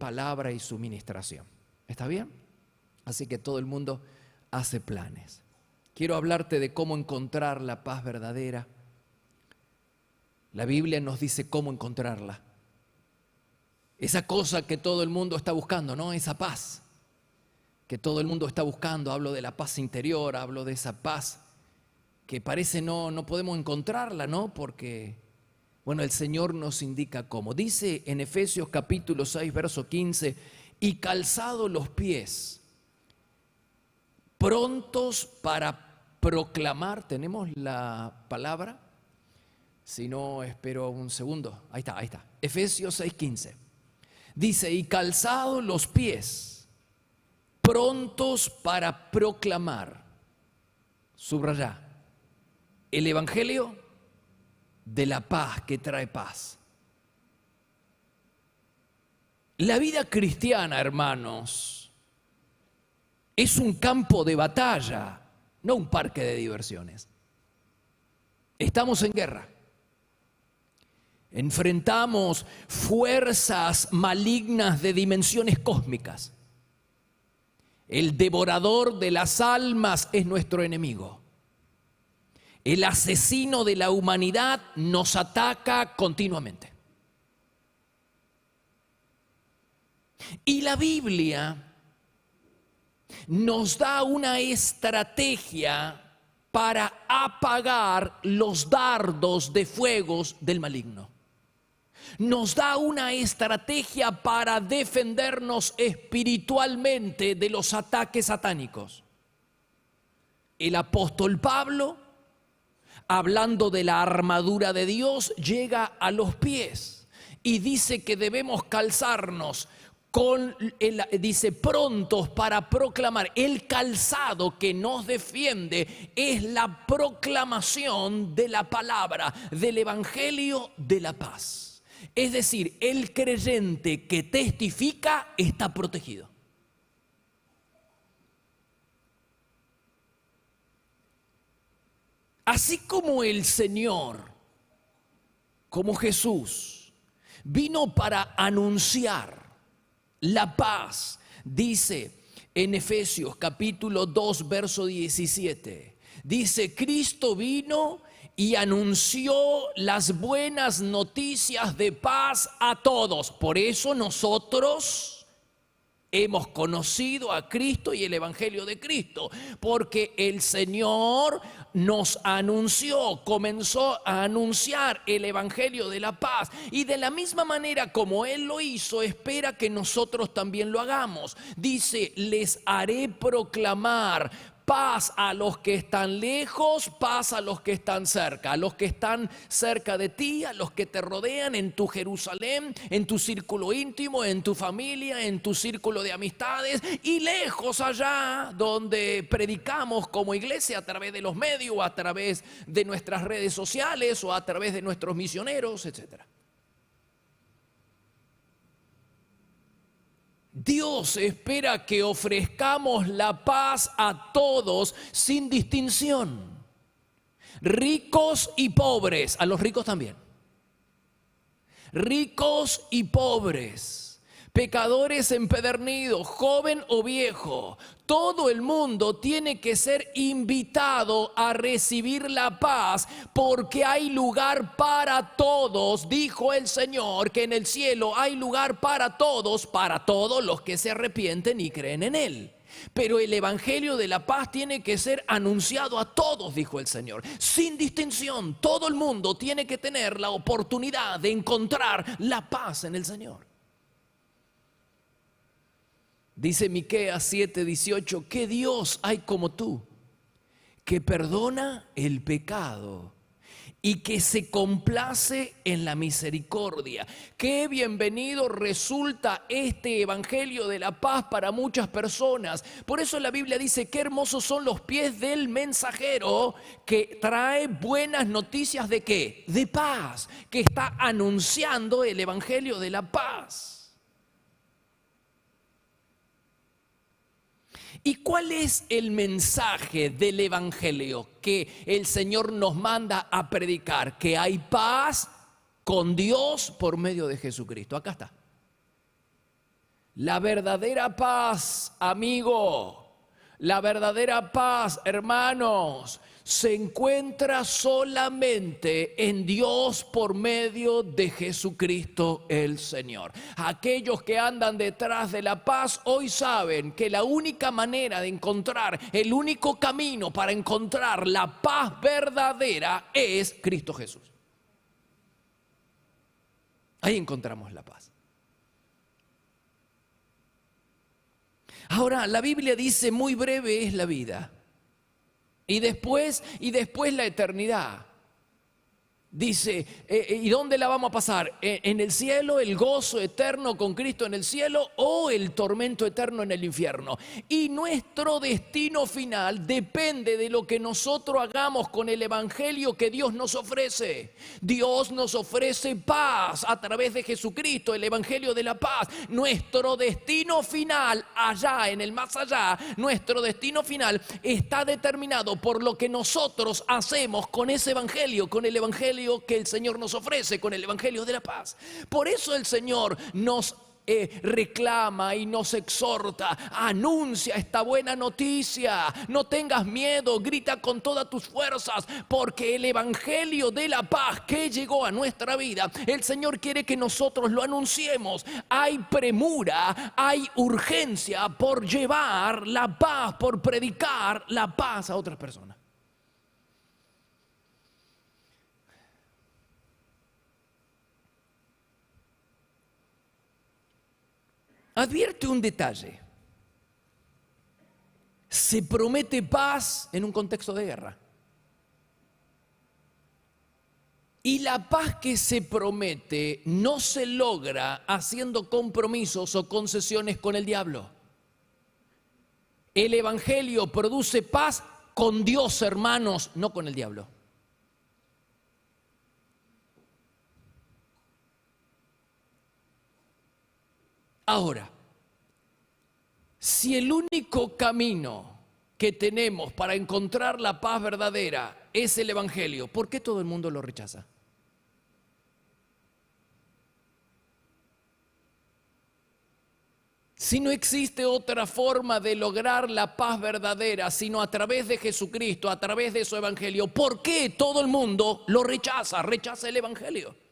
palabra y su ministración. ¿Está bien? Así que todo el mundo hace planes. Quiero hablarte de cómo encontrar la paz verdadera. La Biblia nos dice cómo encontrarla. Esa cosa que todo el mundo está buscando, ¿no? Esa paz que todo el mundo está buscando. Hablo de la paz interior, hablo de esa paz que parece no podemos encontrarla, ¿no? Porque, bueno, el Señor nos indica cómo. Dice en Efesios capítulo 6, verso 15, y calzado los pies, prontos para proclamar. ¿Tenemos la palabra? Si no, espero un segundo. Ahí está. Efesios 6, 15. Dice, y calzado los pies, prontos para proclamar. Subrayá. El evangelio de la paz, que trae paz. La vida cristiana, hermanos, es un campo de batalla, no un parque de diversiones. Estamos en guerra. Enfrentamos fuerzas malignas de dimensiones cósmicas. El devorador de las almas es nuestro enemigo. El asesino de la humanidad nos ataca continuamente. Y la Biblia nos da una estrategia para apagar los dardos de fuegos del maligno. Nos da una estrategia para defendernos espiritualmente de los ataques satánicos. El apóstol Pablo, hablando de la armadura de Dios, llega a los pies y dice que debemos calzarnos dice prontos para proclamar. El calzado que nos defiende es la proclamación de la palabra, del evangelio de la paz. Es decir, el creyente que testifica está protegido. Así como el Señor, como Jesús, vino para anunciar la paz, dice en Efesios capítulo 2, verso 17, dice, Cristo vino y anunció las buenas noticias de paz a todos. Por eso nosotros hemos conocido a Cristo y el evangelio de Cristo, porque el Señor nos anunció, comenzó a anunciar el evangelio de la paz, y de la misma manera como Él lo hizo, espera que nosotros también lo hagamos. Dice, les haré proclamar paz a los que están lejos, paz a los que están cerca, a los que están cerca de ti, a los que te rodean en tu Jerusalén, en tu círculo íntimo, en tu familia, en tu círculo de amistades, y lejos allá donde predicamos como iglesia a través de los medios, o a través de nuestras redes sociales, o a través de nuestros misioneros, etcétera. Dios espera que ofrezcamos la paz a todos sin distinción, ricos y pobres, a los ricos también, ricos y pobres, pecadores empedernidos, joven o viejo. Todo el mundo tiene que ser invitado a recibir la paz, porque hay lugar para todos. Dijo el Señor que en el cielo hay lugar para todos los que se arrepienten y creen en Él. Pero el evangelio de la paz tiene que ser anunciado a todos, dijo el Señor, sin distinción. Todo el mundo tiene que tener la oportunidad de encontrar la paz en el Señor. Dice Miqueas 7:18, ¿qué Dios hay como tú, que perdona el pecado y que se complace en la misericordia? Qué bienvenido resulta este evangelio de la paz para muchas personas. Por eso la Biblia dice, qué hermosos son los pies del mensajero que trae buenas noticias ¿de qué? De paz, que está anunciando el evangelio de la paz. ¿Y cuál es el mensaje del evangelio que el Señor nos manda a predicar? Que hay paz con Dios por medio de Jesucristo. Acá está. La verdadera paz, amigo, la verdadera paz, hermanos, se encuentra solamente en Dios por medio de Jesucristo el Señor. Aquellos que andan detrás de la paz hoy saben que la única manera de encontrar, el único camino para encontrar la paz verdadera es Cristo Jesús. Ahí encontramos la paz. Ahora, la Biblia dice muy breve es la vida y después la eternidad. Dice, ¿y dónde la vamos a pasar? ¿En el cielo, el gozo eterno con Cristo en el cielo o el tormento eterno en el infierno? Y nuestro destino final depende de lo que nosotros hagamos con el evangelio que Dios nos ofrece. Dios nos ofrece paz a través de Jesucristo, el evangelio de la paz. Nuestro destino final allá, en el más allá, nuestro destino final está determinado por lo que nosotros hacemos con ese evangelio, con el evangelio que el Señor nos ofrece, con el evangelio de la paz. Por eso el Señor nos reclama y nos exhorta: anuncia esta buena noticia, no tengas miedo, grita con todas tus fuerzas, porque el evangelio de la paz que llegó a nuestra vida, el Señor quiere que nosotros lo anunciemos. Hay premura, hay urgencia por llevar la paz, por predicar la paz a otras personas. Advierte un detalle: se promete paz en un contexto de guerra. Y la paz que se promete no se logra haciendo compromisos o concesiones con el diablo. El evangelio produce paz con Dios, hermanos, no con el diablo. Ahora, si el único camino que tenemos para encontrar la paz verdadera es el evangelio, ¿por qué todo el mundo lo rechaza? Si no existe otra forma de lograr la paz verdadera sino a través de Jesucristo, a través de su evangelio, ¿por qué todo el mundo lo rechaza? Rechaza el evangelio.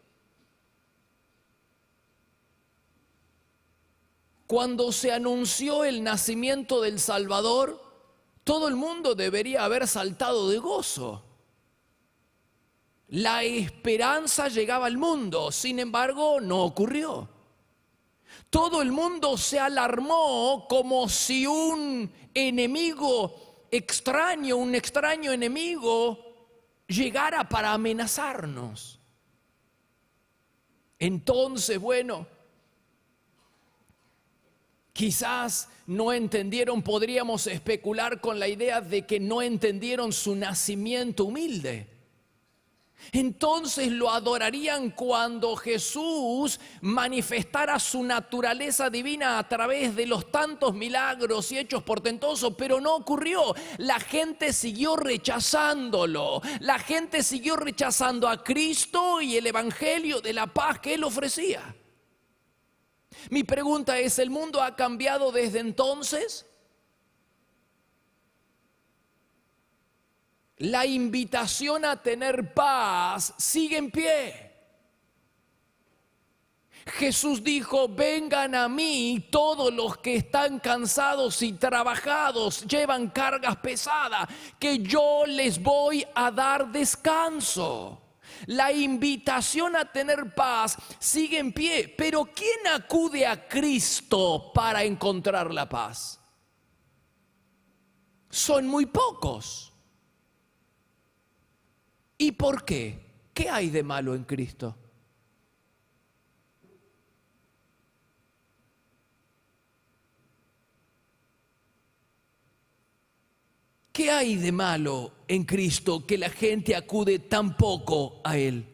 Cuando se anunció el nacimiento del Salvador, todo el mundo debería haber saltado de gozo. La esperanza llegaba al mundo, sin embargo, no ocurrió. Todo el mundo se alarmó como si un enemigo extraño, un extraño enemigo, llegara para amenazarnos. Entonces, bueno, quizás no entendieron, podríamos especular con la idea de que no entendieron su nacimiento humilde. Entonces lo adorarían cuando Jesús manifestara su naturaleza divina a través de los tantos milagros y hechos portentosos, pero no ocurrió. La gente siguió rechazándolo. La gente siguió rechazando a Cristo y el evangelio de la paz que Él ofrecía. Mi pregunta es: ¿el mundo ha cambiado desde entonces? La invitación a tener paz sigue en pie. Jesús dijo: vengan a mí todos los que están cansados y trabajados, llevan cargas pesadas, que yo les voy a dar descanso. La invitación a tener paz sigue en pie, pero ¿quién acude a Cristo para encontrar la paz? Son muy pocos. ¿Y por qué? ¿Qué hay de malo en Cristo? ¿Qué hay de malo en Cristo que la gente acude tan poco a Él?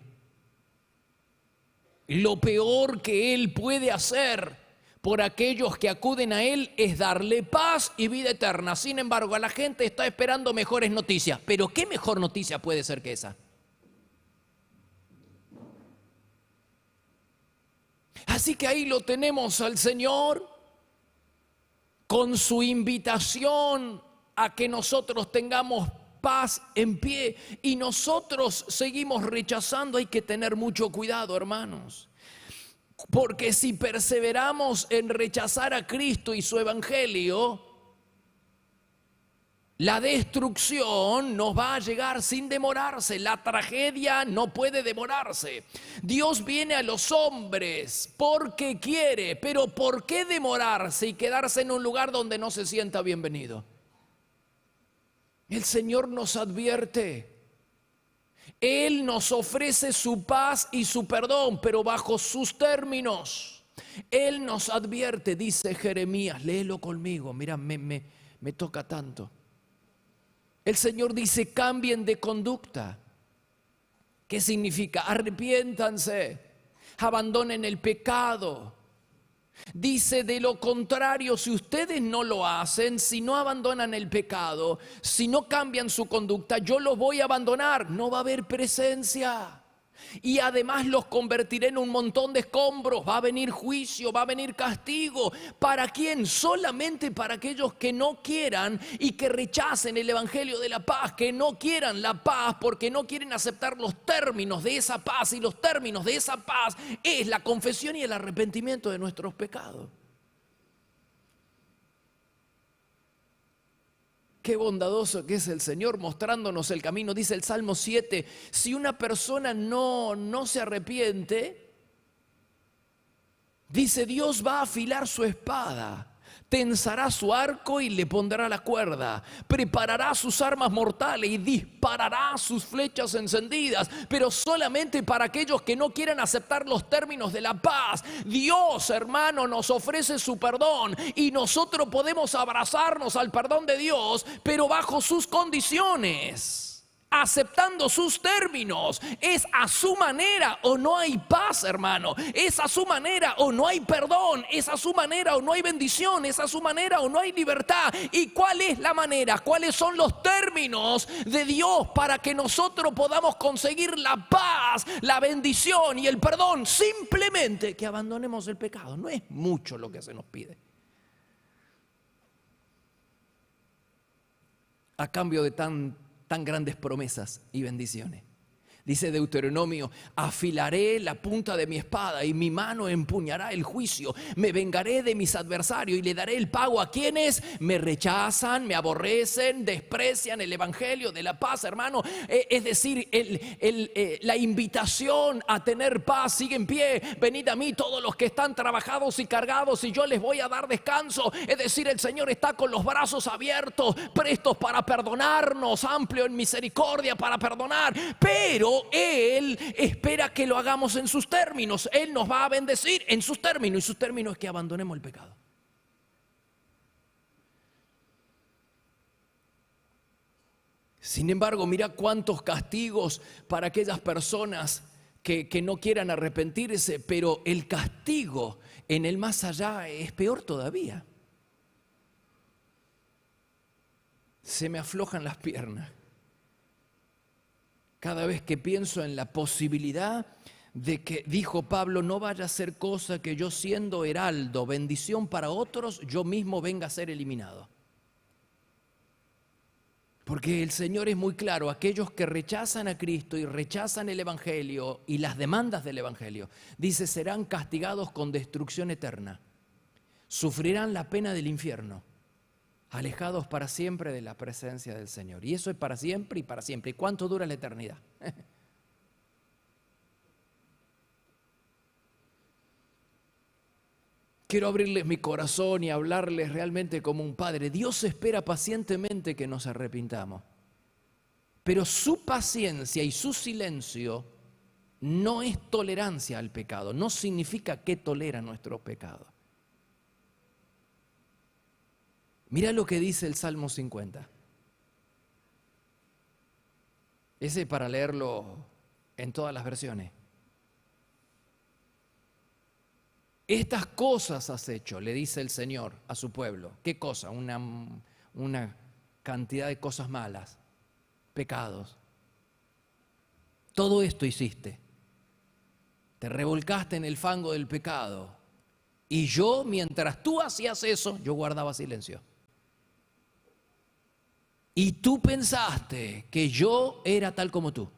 Lo peor que Él puede hacer por aquellos que acuden a Él es darle paz y vida eterna. Sin embargo, a la gente está esperando mejores noticias. Pero ¿qué mejor noticia puede ser que esa? Así que ahí lo tenemos al Señor con su invitación a que nosotros tengamos paz en pie, y nosotros seguimos rechazando. Hay que tener mucho cuidado, hermanos, porque si perseveramos en rechazar a Cristo y su evangelio, la destrucción nos va a llegar sin demorarse. La tragedia no puede demorarse. Dios viene a los hombres porque quiere, pero ¿por qué demorarse y quedarse en un lugar donde no se sienta bienvenido? El Señor nos advierte. Él nos ofrece su paz y su perdón, pero bajo sus términos. Él nos advierte, dice Jeremías, léelo conmigo, mira, me toca tanto. El Señor dice: cambien de conducta. ¿Qué significa? Arrepiéntanse, abandonen el pecado. Dice: de lo contrario, si ustedes no lo hacen, si no abandonan el pecado, si no cambian su conducta, yo los voy a abandonar. No va a haber presencia. Y además los convertiré en un montón de escombros. Va a venir juicio, va a venir castigo. ¿Para quién? Solamente para aquellos que no quieran y que rechacen el evangelio de la paz, que no quieran la paz porque no quieren aceptar los términos de esa paz. Y los términos de esa paz es la confesión y el arrepentimiento de nuestros pecados. Qué bondadoso que es el Señor mostrándonos el camino. Dice el Salmo 7, si una persona no se arrepiente, dice: Dios va a afilar su espada, tensará su arco y le pondrá la cuerda, preparará sus armas mortales y disparará sus flechas encendidas, pero solamente para aquellos que no quieran aceptar los términos de la paz. Dios, hermano, nos ofrece su perdón y nosotros podemos abrazarnos al perdón de Dios, pero bajo sus condiciones, aceptando sus términos. Es a su manera o no hay paz, hermano. Es a su manera o no hay perdón. Es a su manera o no hay bendición. Es a su manera o no hay libertad. ¿Y cuál es la manera? ¿Cuáles son los términos de Dios para que nosotros podamos conseguir la paz, la bendición y el perdón? Simplemente que abandonemos el pecado. No es mucho lo que se nos pide, a cambio de tan grandes promesas y bendiciones. Dice Deuteronomio: afilaré la punta de mi espada y mi mano empuñará el juicio. Me vengaré de mis adversarios y le daré el pago a quienes me rechazan, me aborrecen, desprecian el evangelio de la paz, hermano. Es decir, la invitación a tener paz sigue en pie. Venid a mí todos los que están trabajados y cargados y yo les voy a dar descanso. Es decir, el Señor está con los brazos abiertos, prestos para perdonarnos, amplio en misericordia para perdonar. Pero Él espera que lo hagamos en sus términos. Él nos va a bendecir en sus términos, y sus términos es que abandonemos el pecado. Sin embargo, mira cuántos castigos para aquellas personas que no quieran arrepentirse, pero el castigo en el más allá es peor todavía. Se me aflojan las piernas cada vez que pienso en la posibilidad de que, dijo Pablo, no vaya a ser cosa que yo, siendo heraldo, bendición para otros, yo mismo venga a ser eliminado. Porque el Señor es muy claro: aquellos que rechazan a Cristo y rechazan el evangelio y las demandas del evangelio, dice, serán castigados con destrucción eterna, sufrirán la pena del infierno, alejados para siempre de la presencia del Señor. Y eso es para siempre y para siempre. ¿Y cuánto dura la eternidad? Quiero abrirles mi corazón y hablarles realmente como un padre. Dios espera pacientemente que nos arrepintamos, pero su paciencia y su silencio no es tolerancia al pecado. No significa que tolera nuestro pecado. Mira lo que dice el Salmo 50. Ese para leerlo en todas las versiones. Estas cosas has hecho, le dice el Señor a su pueblo. ¿Qué cosa? Una cantidad de cosas malas, pecados. Todo esto hiciste. Te revolcaste en el fango del pecado. Y yo, mientras tú hacías eso, yo guardaba silencio. Y tú pensaste que yo era tal como tú.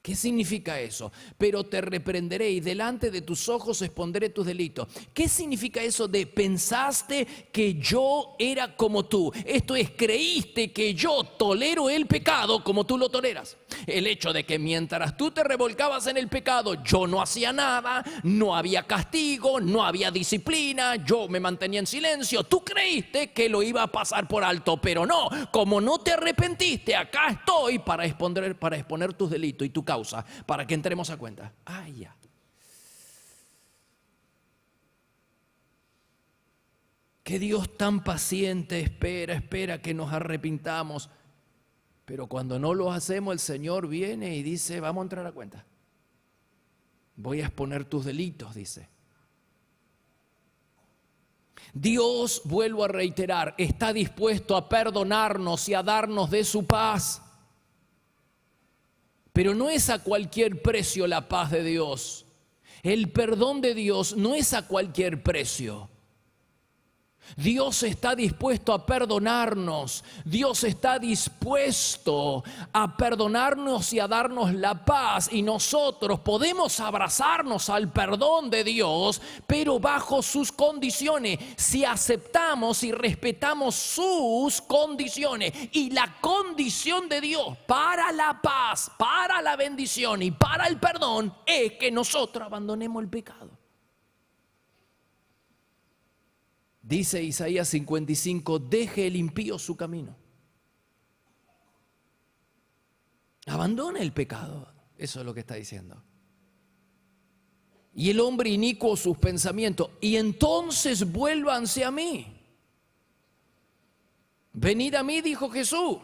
¿Qué significa eso? Pero te reprenderé y delante de tus ojos expondré tus delitos. ¿Qué significa eso de pensaste que yo era como tú? Esto es, creíste que yo tolero el pecado como tú lo toleras. El hecho de que mientras tú te revolcabas en el pecado, yo no hacía nada, no había castigo, no había disciplina, yo me mantenía en silencio. Tú creíste que lo iba a pasar por alto, pero no. Como no te arrepentiste, acá estoy para exponer tus delitos y tu causa, para que entremos a cuenta. Ay, ya. Que Dios tan paciente espera que nos arrepintamos. Pero cuando no lo hacemos, el Señor viene y dice, vamos a entrar a cuenta. Voy a exponer tus delitos, dice. Dios, vuelvo a reiterar, está dispuesto a perdonarnos y a darnos de su paz. Pero no es a cualquier precio la paz de Dios. El perdón de Dios no es a cualquier precio. Dios está dispuesto a perdonarnos. Dios está dispuesto a perdonarnos y a darnos la paz. Y nosotros podemos abrazarnos al perdón de Dios, pero bajo sus condiciones. Si aceptamos y respetamos sus condiciones. Y la condición de Dios para la paz, para la bendición y para el perdón es que nosotros abandonemos el pecado. Dice Isaías 55, deje el impío su camino. Abandone el pecado. Eso es lo que está diciendo. Y el hombre inicuo sus pensamientos. Y entonces vuélvanse a mí. Venid a mí, dijo Jesús.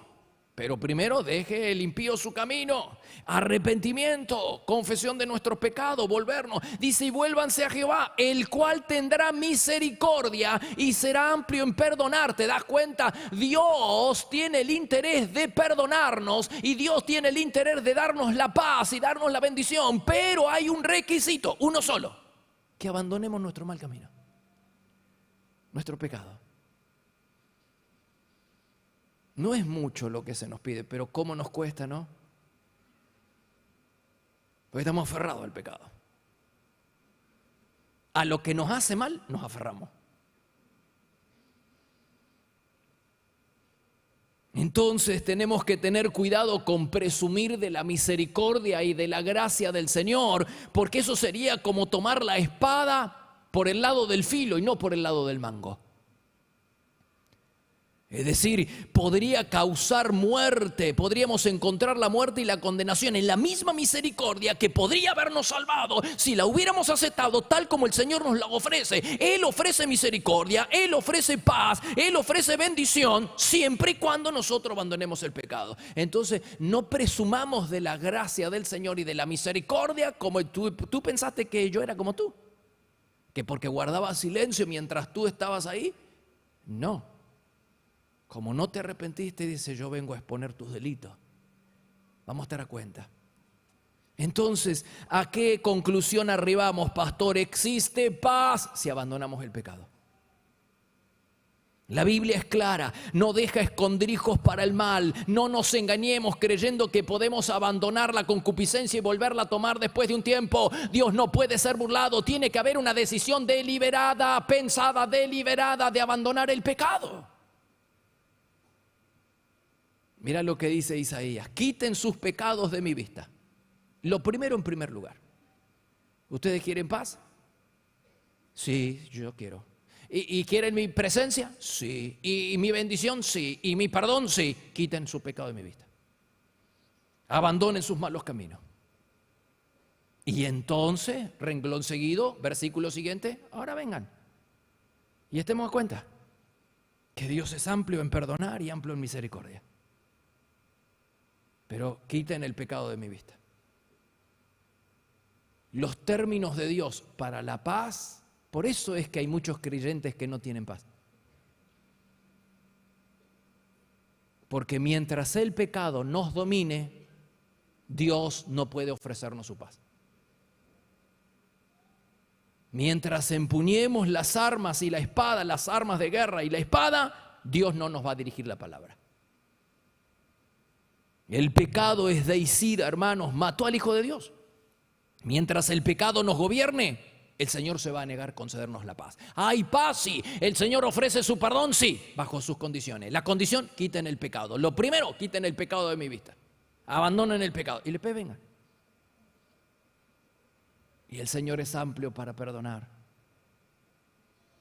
Pero primero deje el impío su camino, arrepentimiento, confesión de nuestros pecados, volvernos. Dice, y vuélvanse a Jehová, el cual tendrá misericordia y será amplio en perdonar. ¿Te das cuenta? Dios tiene el interés de perdonarnos y Dios tiene el interés de darnos la paz y darnos la bendición. Pero hay un requisito, uno solo, que abandonemos nuestro mal camino, nuestro pecado. No es mucho lo que se nos pide, pero cómo nos cuesta, ¿no? Porque estamos aferrados al pecado. A lo que nos hace mal, nos aferramos. Entonces tenemos que tener cuidado con presumir de la misericordia y de la gracia del Señor, porque eso sería como tomar la espada por el lado del filo y no por el lado del mango. Es decir, podría causar muerte, podríamos encontrar la muerte y la condenación en la misma misericordia que podría habernos salvado si la hubiéramos aceptado tal como el Señor nos la ofrece. Él ofrece misericordia, Él ofrece paz, Él ofrece bendición, siempre y cuando nosotros abandonemos el pecado. Entonces, no presumamos de la gracia del Señor y de la misericordia como tú pensaste que yo era como tú, que porque guardaba silencio mientras tú estabas ahí. No. Como no te arrepentiste, dice, yo vengo a exponer tus delitos. Vamos a estar a cuenta. Entonces, ¿a qué conclusión arribamos, pastor? ¿Existe paz si abandonamos el pecado? La Biblia es clara, no deja escondrijos para el mal. No nos engañemos creyendo que podemos abandonar la concupiscencia y volverla a tomar después de un tiempo. Dios no puede ser burlado. Tiene que haber una decisión deliberada, pensada, deliberada de abandonar el pecado. Mira lo que dice Isaías, quiten sus pecados de mi vista. Lo primero en primer lugar. ¿Ustedes quieren paz? Sí, yo quiero. ¿Y quieren mi presencia? Sí. ¿Y mi bendición? Sí. ¿Y mi perdón? Sí. Quiten su pecado de mi vista. Abandonen sus malos caminos. Y entonces, renglón seguido, versículo siguiente, ahora vengan. Y estemos a cuenta que Dios es amplio en perdonar y amplio en misericordia. Pero quiten el pecado de mi vista. Los términos de Dios para la paz, por eso es que hay muchos creyentes que no tienen paz. Porque mientras el pecado nos domine, Dios no puede ofrecernos su paz. Mientras empuñemos las armas y la espada, las armas de guerra y la espada, Dios no nos va a dirigir la palabra. El pecado es deicida, hermanos, mató al Hijo de Dios. Mientras el pecado nos gobierne, el Señor se va a negar a concedernos la paz. Hay paz, sí. El Señor ofrece su perdón, sí, bajo sus condiciones. La condición, quiten el pecado. Lo primero, quiten el pecado de mi vista. Abandonen el pecado y después vengan. Y el Señor es amplio para perdonar.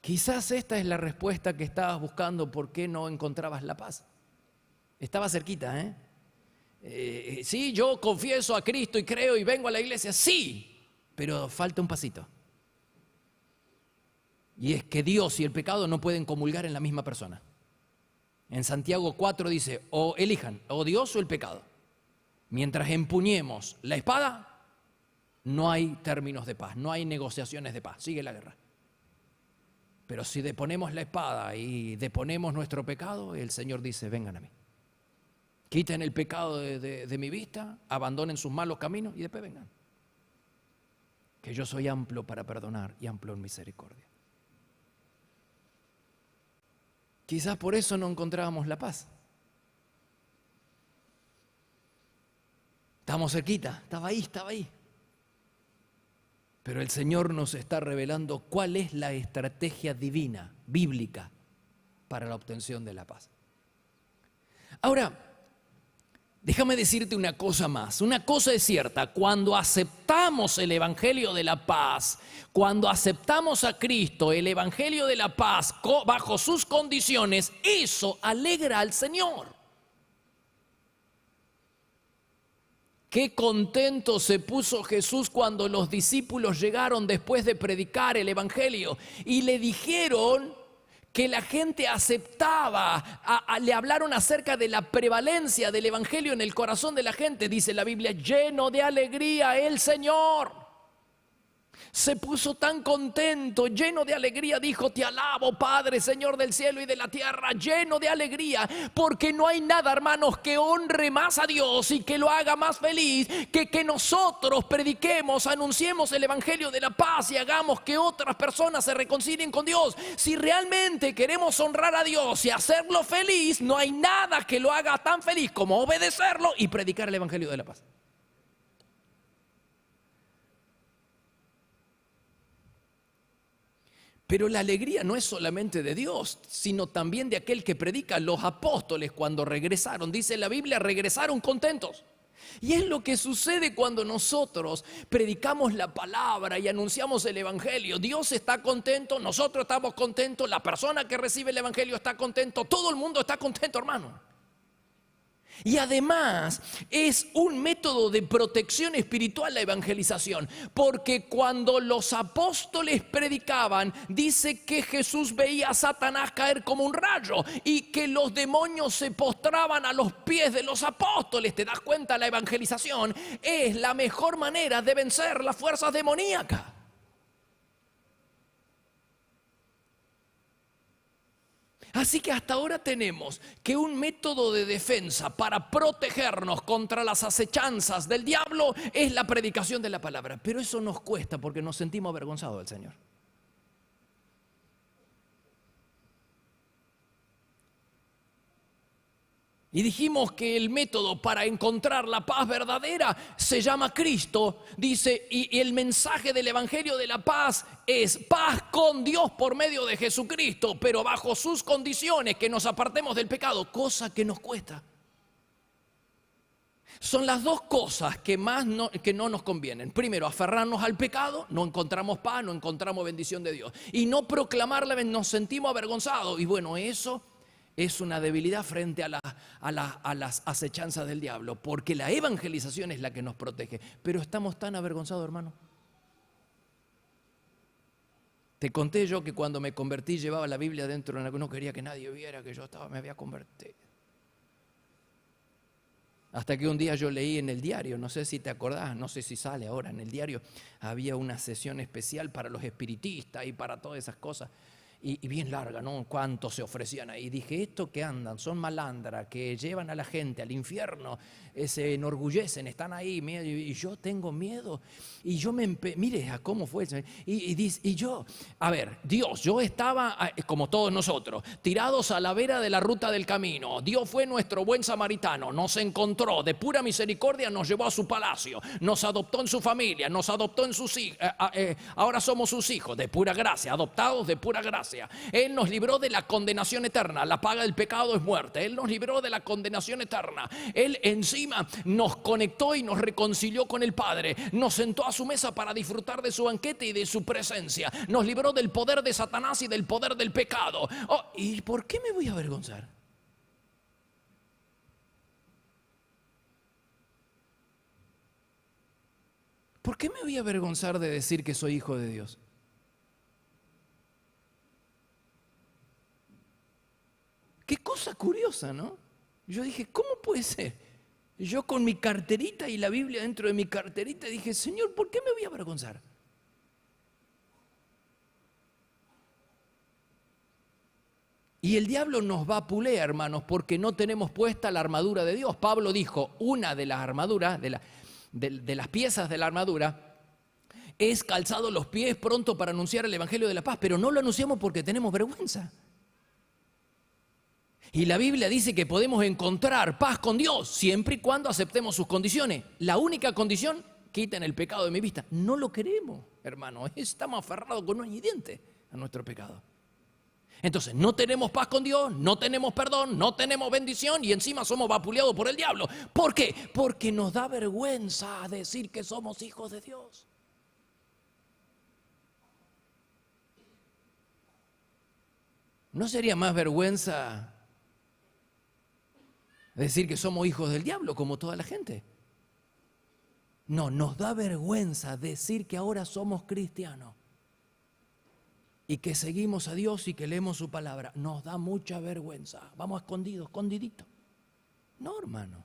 Quizás esta es la respuesta que estabas buscando, ¿por qué no encontrabas la paz? Estaba cerquita, ¿eh? Sí, yo confieso a Cristo y creo y vengo a la iglesia, sí, pero falta un pasito. Y es que Dios y el pecado no pueden comulgar en la misma persona. En Santiago 4 dice, o elijan, o Dios o el pecado. Mientras empuñemos la espada, no hay términos de paz, no hay negociaciones de paz, sigue la guerra. Pero si deponemos la espada y deponemos nuestro pecado, el Señor dice, vengan a mí. Quiten el pecado de mi vista, abandonen sus malos caminos y después vengan. Que yo soy amplio para perdonar y amplio en misericordia. Quizás por eso no encontrábamos la paz. Estamos cerquita, estaba ahí. Pero el Señor nos está revelando cuál es la estrategia divina, bíblica, para la obtención de la paz. Ahora, déjame decirte una cosa más. Una cosa es cierta, cuando aceptamos el Evangelio de la paz, cuando aceptamos a Cristo, el Evangelio de la paz, bajo sus condiciones, eso alegra al Señor. Qué contento se puso Jesús cuando los discípulos llegaron después de predicar el Evangelio y le dijeron que la gente aceptaba, le hablaron acerca de la prevalencia del Evangelio en el corazón de la gente. Dice la Biblia, lleno de alegría el Señor. Se puso tan contento, lleno de alegría, dijo, te alabo, Padre, Señor del cielo y de la tierra, lleno de alegría, porque no hay nada, hermanos, que honre más a Dios y que lo haga más feliz, que nosotros prediquemos, anunciemos el Evangelio de la paz y hagamos que otras personas se reconcilien con Dios. Si realmente queremos honrar a Dios y hacerlo feliz, no hay nada que lo haga tan feliz como obedecerlo y predicar el Evangelio de la paz. Pero la alegría no es solamente de Dios, sino también de aquel que predica. Los apóstoles cuando regresaron, dice la Biblia, regresaron contentos. Y es lo que sucede cuando nosotros predicamos la palabra y anunciamos el Evangelio. Dios está contento, nosotros estamos contentos, la persona que recibe el Evangelio está contento, todo el mundo está contento, hermano. Y además es un método de protección espiritual la evangelización, porque cuando los apóstoles predicaban, dice que Jesús veía a Satanás caer como un rayo y que los demonios se postraban a los pies de los apóstoles. ¿Te das cuenta? La evangelización es la mejor manera de vencer las fuerzas demoníacas. Así que hasta ahora tenemos que un método de defensa para protegernos contra las acechanzas del diablo es la predicación de la palabra. Pero eso nos cuesta porque nos sentimos avergonzados del Señor. Y dijimos que el método para encontrar la paz verdadera se llama Cristo, dice, y el mensaje del Evangelio de la paz es paz con Dios por medio de Jesucristo, pero bajo sus condiciones, que nos apartemos del pecado, cosa que nos cuesta. Son las dos cosas que no nos convienen. Primero, aferrarnos al pecado, no encontramos paz, no encontramos bendición de Dios. Y no proclamarla, nos sentimos avergonzados. Y bueno, eso es una debilidad frente a las acechanzas del diablo, porque la evangelización es la que nos protege. Pero estamos tan avergonzados, hermano. Te conté yo que cuando me convertí llevaba la Biblia dentro, en la que no quería que nadie viera que yo me había convertido. Hasta que un día yo leí en el diario, no sé si te acordás, no sé si sale ahora en el diario, había una sesión especial para los espiritistas y para todas esas cosas. y bien larga, ¿no? Cuántos se ofrecían ahí. Dije, estos que andan, son malandras, que llevan a la gente al infierno, se enorgullecen, están ahí, y yo tengo miedo. Y yo mire a cómo fue. Y yo, a ver, Dios, yo estaba, como todos nosotros, tirados a la vera de la ruta del camino. Dios fue nuestro buen samaritano, nos encontró, de pura misericordia nos llevó a su palacio, nos adoptó en su familia, nos adoptó en sus hijos, ahora somos sus hijos, de pura gracia, adoptados de pura gracia. Él nos libró de la condenación eterna, la paga del pecado es muerte. Él nos libró de la condenación eterna. Él encima nos conectó y nos reconcilió con el Padre, nos sentó a su mesa para disfrutar de su banquete y de su presencia, nos libró del poder de Satanás y del poder del pecado. ¿Y por qué me voy a avergonzar? ¿Por qué me voy a avergonzar de decir que soy hijo de Dios? Qué cosa curiosa, ¿no? Yo dije, ¿cómo puede ser? Yo con mi carterita y la Biblia dentro de mi carterita dije, Señor, ¿por qué me voy a avergonzar? Y el diablo nos va a puler, hermanos, porque no tenemos puesta la armadura de Dios. Pablo dijo, una de las armaduras, de las piezas de la armadura, es calzado los pies pronto para anunciar el evangelio de la paz, pero no lo anunciamos porque tenemos vergüenza. Y la Biblia dice que podemos encontrar paz con Dios siempre y cuando aceptemos sus condiciones. La única condición, quiten el pecado de mi vista. No lo queremos, hermano. Estamos aferrados con uñas y dientes a nuestro pecado. Entonces, no tenemos paz con Dios, no tenemos perdón, no tenemos bendición y encima somos vapuleados por el diablo. ¿Por qué? Porque nos da vergüenza decir que somos hijos de Dios. ¿No sería más vergüenza decir que somos hijos del diablo como toda la gente? No, nos da vergüenza decir que ahora somos cristianos y que seguimos a Dios y que leemos su palabra. Nos da mucha vergüenza. Vamos escondidos, escondiditos. No, hermano.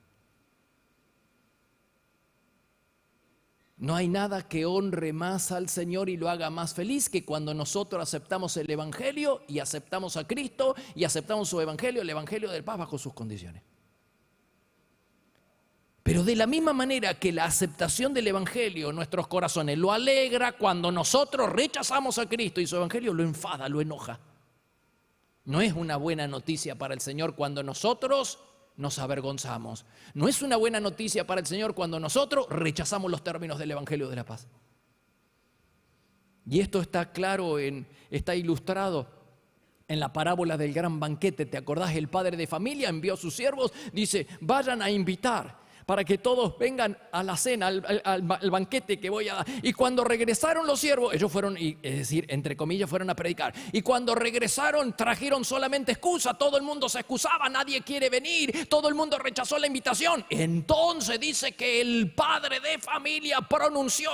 No hay nada que honre más al Señor y lo haga más feliz que cuando nosotros aceptamos el Evangelio y aceptamos a Cristo y aceptamos su Evangelio, el Evangelio de paz bajo sus condiciones. Pero de la misma manera que la aceptación del Evangelio en nuestros corazones lo alegra, cuando nosotros rechazamos a Cristo y su Evangelio lo enfada, lo enoja. No es una buena noticia para el Señor cuando nosotros nos avergonzamos. No es una buena noticia para el Señor cuando nosotros rechazamos los términos del Evangelio de la paz. Y esto está claro, está ilustrado en la parábola del gran banquete. ¿Te acordás? El padre de familia envió a sus siervos, dice, vayan a invitar para que todos vengan a la cena, al banquete que voy a dar. Y cuando regresaron los siervos, ellos fueron, es decir, entre comillas, fueron a predicar. Y cuando regresaron, trajeron solamente excusa. Todo el mundo se excusaba, nadie quiere venir, todo el mundo rechazó la invitación. Entonces dice que el padre de familia pronunció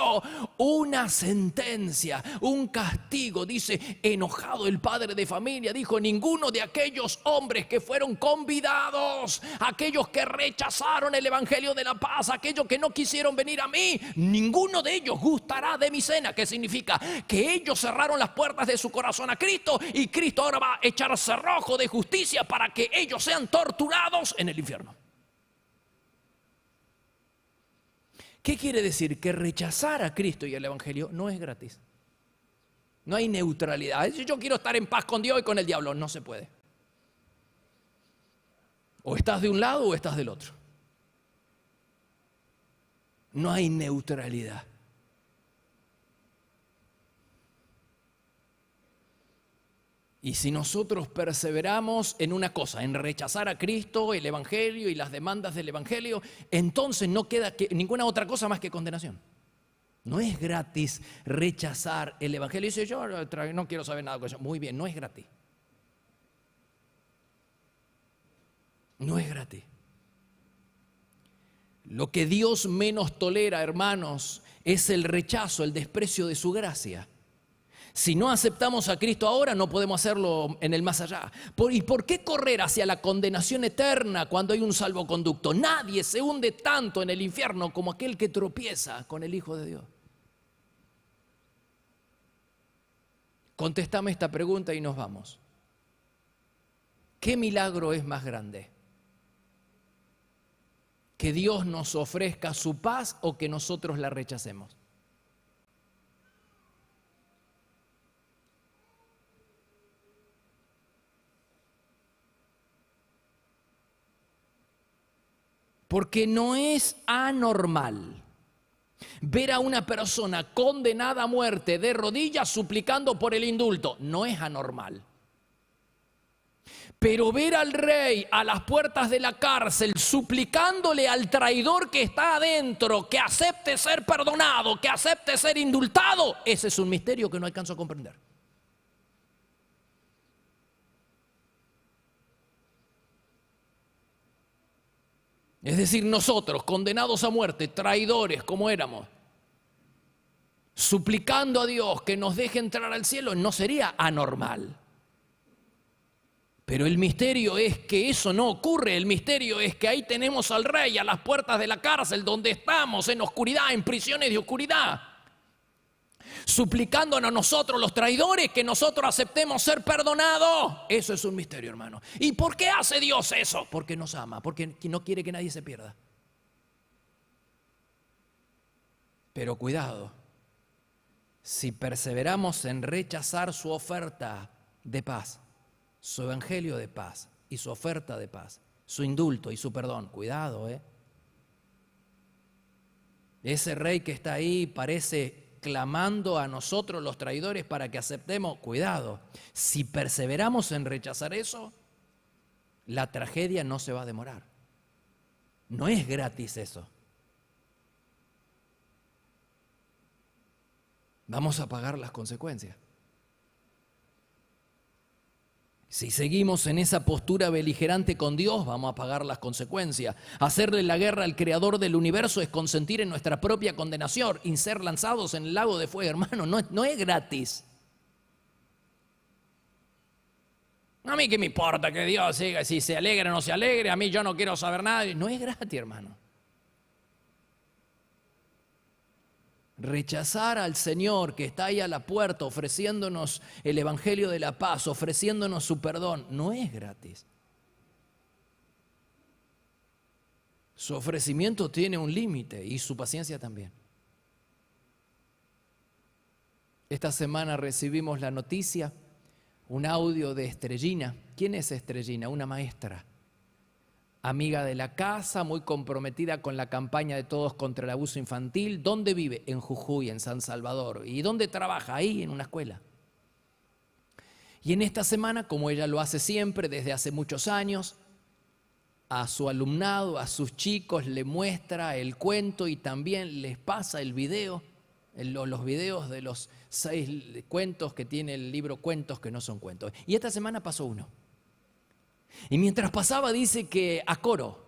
una sentencia, un castigo. Dice, enojado el padre de familia, dijo, ninguno de aquellos hombres que fueron convidados, aquellos que rechazaron el evangelio de la paz, aquellos que no quisieron venir a mí, ninguno de ellos gustará de mi cena. ¿Qué significa? Que ellos cerraron las puertas de su corazón a Cristo y Cristo ahora va a echar cerrojo de justicia para que ellos sean torturados en el infierno. ¿Qué quiere decir? Que rechazar a Cristo y el evangelio no es gratis. No hay neutralidad. Yo quiero estar en paz con Dios y con el diablo. No se puede. O estás de un lado o estás del otro. No hay neutralidad. Y si nosotros perseveramos en una cosa, en rechazar a Cristo, el evangelio y las demandas del evangelio, entonces no queda ninguna otra cosa más que condenación. No es gratis rechazar el evangelio. Y dice, yo no quiero saber nada con eso. Muy bien, no es gratis. No es gratis. Lo que Dios menos tolera, hermanos, es el rechazo, el desprecio de su gracia. Si no aceptamos a Cristo ahora, no podemos hacerlo en el más allá. ¿Y por qué correr hacia la condenación eterna cuando hay un salvoconducto? Nadie se hunde tanto en el infierno como aquel que tropieza con el Hijo de Dios. Contéstame esta pregunta y nos vamos. ¿Qué milagro es más grande? ¿Que Dios nos ofrezca su paz o que nosotros la rechacemos? Porque no es anormal ver a una persona condenada a muerte de rodillas suplicando por el indulto. No es anormal. Pero ver al rey a las puertas de la cárcel suplicándole al traidor que está adentro que acepte ser perdonado, que acepte ser indultado, ese es un misterio que no alcanzo a comprender. Es decir, nosotros, condenados a muerte, traidores como éramos, suplicando a Dios que nos deje entrar al cielo, no sería anormal. Pero el misterio es que eso no ocurre. El misterio es que ahí tenemos al rey a las puertas de la cárcel donde estamos en oscuridad, en prisiones de oscuridad, suplicándonos a nosotros los traidores que nosotros aceptemos ser perdonados. Eso es un misterio, hermano. ¿Y por qué hace Dios eso? Porque nos ama, porque no quiere que nadie se pierda. Pero cuidado, si perseveramos en rechazar su oferta de paz, su evangelio de paz y su oferta de paz, su indulto y su perdón, cuidado, Ese rey que está ahí parece clamando a nosotros los traidores para que aceptemos, cuidado, si perseveramos en rechazar eso, la tragedia no se va a demorar. No es gratis eso. Vamos a pagar las consecuencias. Si seguimos en esa postura beligerante con Dios, vamos a pagar las consecuencias. Hacerle la guerra al creador del universo es consentir en nuestra propia condenación y ser lanzados en el lago de fuego, hermano, no es gratis. A mí qué me importa que Dios siga, si se alegre o no se alegre, a mí yo no quiero saber nada. No es gratis, hermano. Rechazar al Señor que está ahí a la puerta ofreciéndonos el evangelio de la paz, ofreciéndonos su perdón, no es gratis. Su ofrecimiento tiene un límite y su paciencia también. Esta semana recibimos la noticia, un audio de Estrellina. ¿Quién es Estrellina? Una maestra, amiga de la casa, muy comprometida con la campaña de Todos contra el Abuso Infantil. ¿Dónde vive? En Jujuy, en San Salvador. ¿Y dónde trabaja? Ahí, en una escuela. Y en esta semana, como ella lo hace siempre desde hace muchos años, a su alumnado, a sus chicos, le muestra el cuento y también les pasa el video, los videos de los 6 cuentos que tiene el libro Cuentos que no son cuentos. Y esta semana pasó uno. Y mientras pasaba dice que a coro,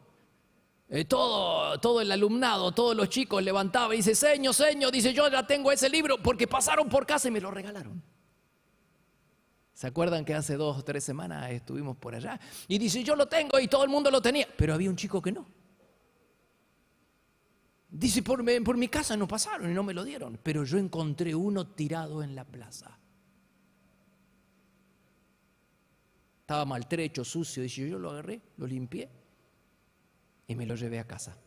todo el alumnado, todos los chicos levantaba y dice, Señor, dice, yo ya tengo ese libro porque pasaron por casa y me lo regalaron. ¿Se acuerdan que hace 2 o 3 semanas estuvimos por allá? Y dice, yo lo tengo y todo el mundo lo tenía, pero había un chico que no. Dice, por mi casa no pasaron y no me lo dieron, pero yo encontré uno tirado en la plaza. Estaba maltrecho, sucio, dice, yo lo agarré, lo limpié y me lo llevé a casa.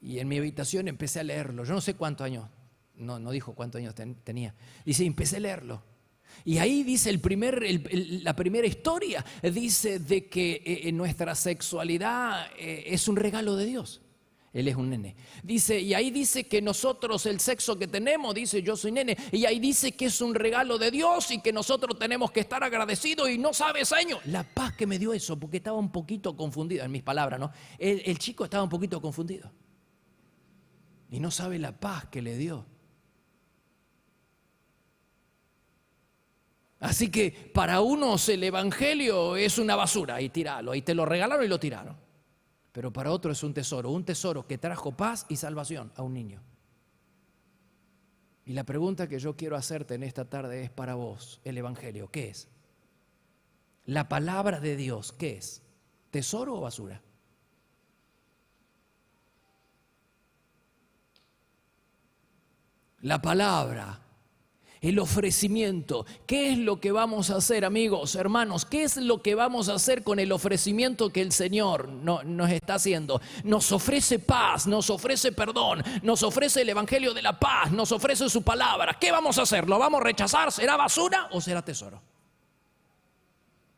Y en mi habitación empecé a leerlo. Yo no sé cuántos años, no dijo cuántos años tenía. Dice, empecé a leerlo. Y ahí dice la primera historia, dice de que nuestra sexualidad es un regalo de Dios. Él es un nene. Dice, y ahí dice que nosotros el sexo que tenemos, dice yo soy nene, y ahí dice que es un regalo de Dios y que nosotros tenemos que estar agradecidos y no sabe, Señor, la paz que me dio eso, porque estaba un poquito confundido, en mis palabras, ¿no? El chico estaba un poquito confundido. Y no sabe la paz que le dio. Así que para unos el evangelio es una basura, y tíralo, y te lo regalaron y lo tiraron. Pero para otro es un tesoro que trajo paz y salvación a un niño. Y la pregunta que yo quiero hacerte en esta tarde es para vos, el evangelio, ¿qué es? La palabra de Dios, ¿qué es? ¿Tesoro o basura? La palabra El ofrecimiento. ¿Qué es lo que vamos a hacer, amigos, hermanos? ¿Qué es lo que vamos a hacer con el ofrecimiento que el Señor nos está haciendo? Nos ofrece paz, nos ofrece perdón, nos ofrece el Evangelio de la paz, nos ofrece su palabra. ¿Qué vamos a hacer? ¿Lo vamos a rechazar? ¿Será basura o será tesoro?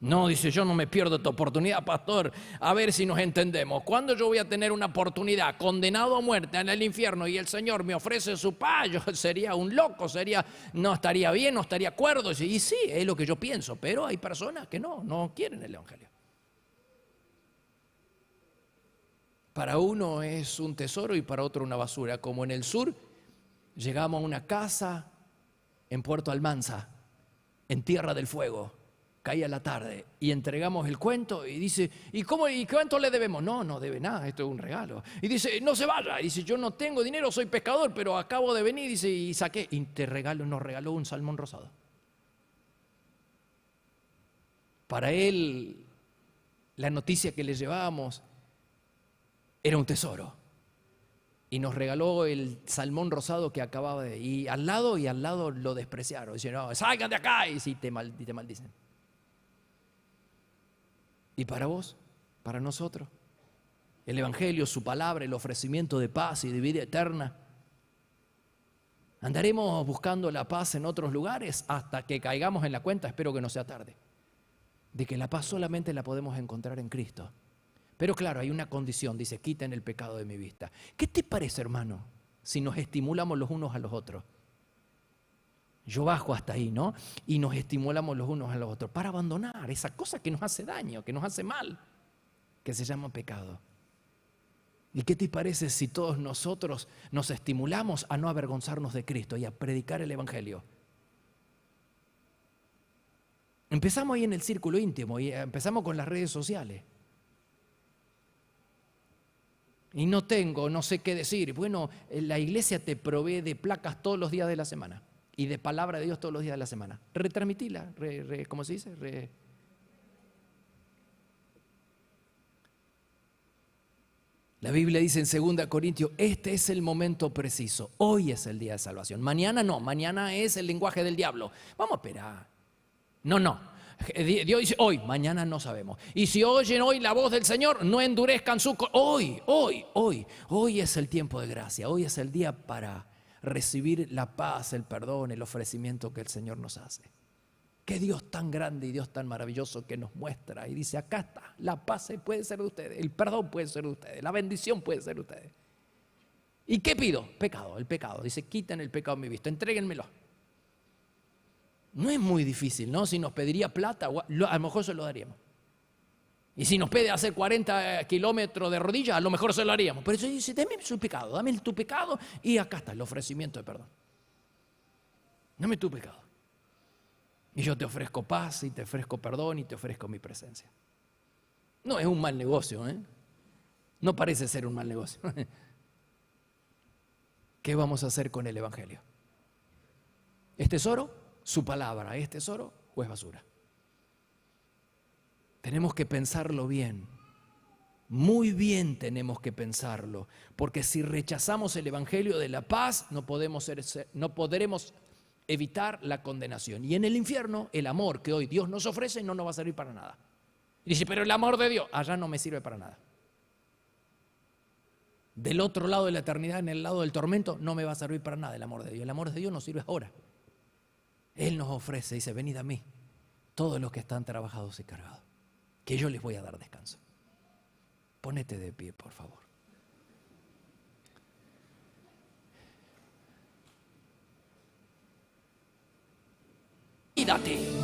No, dice, yo no me pierdo esta oportunidad, pastor. A ver si nos entendemos. ¿Cuándo yo voy a tener una oportunidad? Condenado a muerte en el infierno y el Señor me ofrece su paz. Yo sería un loco, no estaría bien, no estaría acuerdo. Y sí, es lo que yo pienso, pero hay personas que no quieren el Evangelio. Para uno es un tesoro y para otro una basura. Como en el sur, llegamos a una casa en Puerto Almanza, en Tierra del Fuego. Caía la tarde y entregamos el cuento y dice, ¿y cuánto le debemos? No debe nada, esto es un regalo. Y dice, no se vaya. Y dice, yo no tengo dinero, soy pescador, pero acabo de venir, dice, y saqué. Y nos regaló un salmón rosado. Para él, la noticia que le llevábamos era un tesoro. Y nos regaló el salmón rosado que acababa de... Y al lado lo despreciaron. Dicen, no, salgan de acá. Y sí, te maldicen. Y para vos, para nosotros, el Evangelio, su palabra, el ofrecimiento de paz y de vida eterna. Andaremos buscando la paz en otros lugares hasta que caigamos en la cuenta, espero que no sea tarde, de que la paz solamente la podemos encontrar en Cristo. Pero claro, hay una condición, dice, quiten el pecado de mi vista. ¿Qué te parece, hermano, si nos estimulamos los unos a los otros? Yo bajo hasta ahí, ¿no? Y nos estimulamos los unos a los otros para abandonar esa cosa que nos hace daño, que nos hace mal, que se llama pecado. ¿Y qué te parece si todos nosotros nos estimulamos a no avergonzarnos de Cristo y a predicar el Evangelio? Empezamos ahí en el círculo íntimo y empezamos con las redes sociales. Y no sé qué decir. Bueno, la iglesia te provee de placas todos los días de la semana. Y de palabra de Dios todos los días de la semana. Retransmitila, ¿cómo se dice? La Biblia dice en 2 Corintios, este es el momento preciso. Hoy es el día de salvación. Mañana no, mañana es el lenguaje del diablo. Vamos a esperar. No. Dios dice hoy, mañana no sabemos. Y si oyen hoy la voz del Señor, no endurezcan su corazón. Hoy es el tiempo de gracia. Hoy es el día para recibir la paz, el perdón, el ofrecimiento que el Señor nos hace. Qué Dios tan grande y Dios tan maravilloso que nos muestra y dice, acá está, la paz puede ser de ustedes, el perdón puede ser de ustedes, la bendición puede ser de ustedes. ¿Y qué pido? El pecado. Dice, quiten el pecado de mi vista, entréguenmelo. No es muy difícil, ¿no? Si nos pediría plata, a lo mejor se lo daríamos. Y si nos pide hacer 40 kilómetros de rodillas, a lo mejor se lo haríamos. Pero eso dice, dame tu pecado y acá está el ofrecimiento de perdón. Dame tu pecado. Y yo te ofrezco paz y te ofrezco perdón y te ofrezco mi presencia. No es un mal negocio, ¿eh? No parece ser un mal negocio. ¿Qué vamos a hacer con el Evangelio? ¿Es tesoro? Su palabra. ¿Es tesoro o es basura? Tenemos que pensarlo bien, muy bien tenemos que pensarlo, porque si rechazamos el Evangelio de la paz, no podremos evitar la condenación. Y en el infierno, el amor que hoy Dios nos ofrece no nos va a servir para nada. Y dice, pero el amor de Dios, allá no me sirve para nada. Del otro lado de la eternidad, en el lado del tormento, no me va a servir para nada el amor de Dios. El amor de Dios nos sirve ahora. Él nos ofrece, dice, venid a mí, todos los que están trabajados y cargados, que yo les voy a dar descanso. Ponete de pie, por favor. Y date.